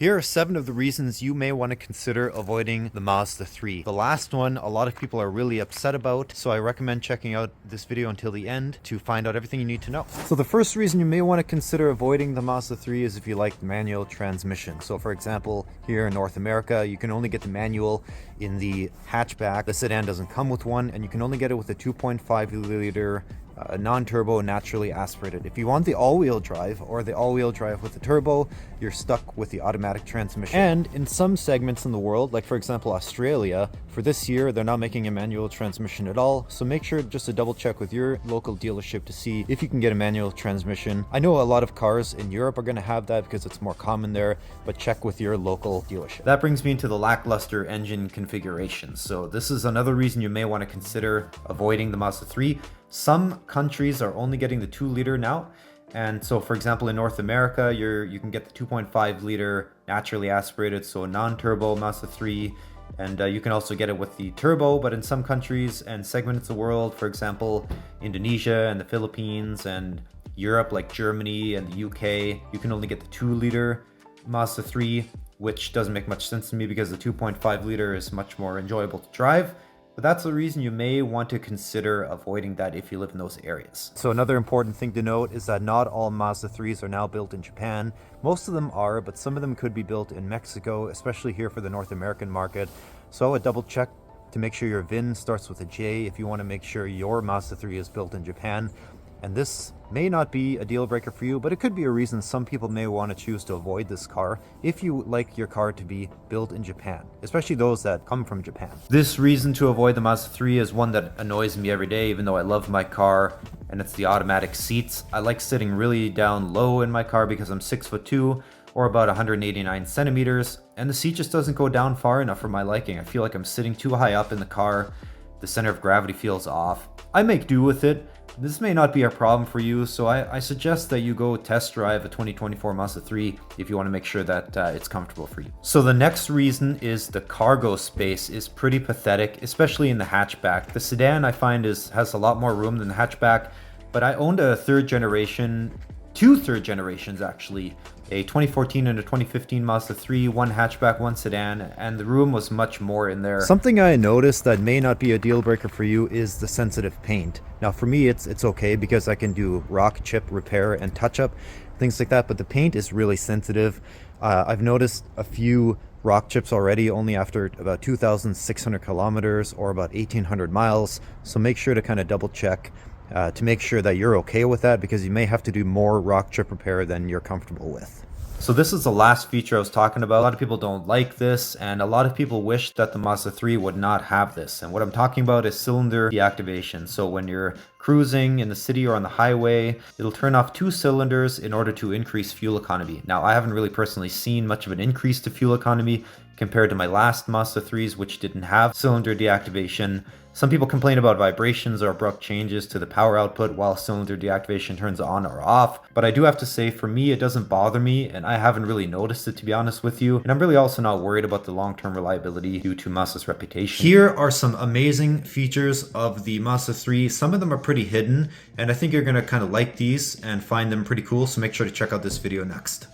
Here are 7 of the reasons you may want to consider avoiding the Mazda 3. The last one, a lot of people are really upset about, so I recommend checking out this video until the end to find out everything you need to know. So the first reason you may want to consider avoiding the Mazda 3 is if you like manual transmission. So for example, here in North America, you can only get the manual in the hatchback. The sedan doesn't come with one, and you can only get it with a 2.5 liter non-turbo naturally aspirated. If you want the all-wheel drive or the all-wheel drive with the turbo, you're stuck with the automatic transmission. And in some segments in the world, like for example Australia, for this year they're not making a manual transmission at all, so make sure just to double check with your local dealership to see if you can get a manual transmission. I know a lot of cars in Europe are going to have that because it's more common there, but check with your local dealership. That brings me into the Lackluster engine configuration. So this is another reason you may want to consider avoiding the Mazda 3. Some countries are only getting the 2 liter now, and so for example in North America you can get the 2.5 liter naturally aspirated, so non-turbo Mazda 3, and you can also get it with the turbo. But in some countries and segments of the world, for example Indonesia and the Philippines and Europe like Germany and the UK, you can only get the 2 liter Mazda 3, which doesn't make much sense to me because the 2.5 liter is much more enjoyable to drive. But that's the reason you may want to consider avoiding that if you live in those areas. So another important thing to note is that not all Mazda 3s are now built in Japan. Most of them are, but some of them could be built in Mexico, especially here for the North American market. So I would double check to make sure your VIN starts with a J if you want to make sure your Mazda 3 is built in Japan. And this may not be a deal breaker for you, but it could be a reason some people may want to choose to avoid this car if you like your car to be built in Japan, especially those that come from Japan. This reason to avoid the Mazda 3 is one that annoys me every day, even though I love my car, and it's the automatic seats. I like sitting really down low in my car because I'm 6'2", or about 189 centimeters, and the seat just doesn't go down far enough for my liking. I feel like I'm sitting too high up in the car. The center of gravity feels off. I make do with it. This may not be a problem for you, so I suggest that you go test drive a 2024 Mazda 3 if you want to make sure that it's comfortable for you. So the next reason is the cargo space is pretty pathetic, especially in the hatchback. The sedan I find has a lot more room than the hatchback, but I owned a two third generations actually, a 2014 and a 2015 Mazda 3, one hatchback, one sedan, and the room was much more in there. Something I noticed that may not be a deal breaker for you is the sensitive paint. Now for me it's okay because I can do rock chip repair and touch up, things like that, but the paint is really sensitive. I've noticed a few rock chips already only after about 2,600 kilometers or about 1,800 miles, so make sure to kind of double check to make sure that you're okay with that, because you may have to do more rock chip repair than you're comfortable with. So this is the last feature I was talking about. A lot of people don't like this, and a lot of people wish that the Mazda 3 would not have this. And what I'm talking about is cylinder deactivation. So when you're cruising in the city or on the highway, it'll turn off 2 cylinders in order to increase fuel economy. Now, I haven't really personally seen much of an increase to fuel economy compared to my last Mazda 3s, which didn't have cylinder deactivation. Some people complain about vibrations or abrupt changes to the power output while cylinder deactivation turns on or off, but I do have to say, for me, it doesn't bother me, and I haven't really noticed it, to be honest with you, and I'm really also not worried about the long-term reliability due to Mazda's reputation. Here are some amazing features of the Mazda 3. Some of them are pretty hidden, and I think you're going to kind of like these and find them pretty cool, so make sure to check out this video next.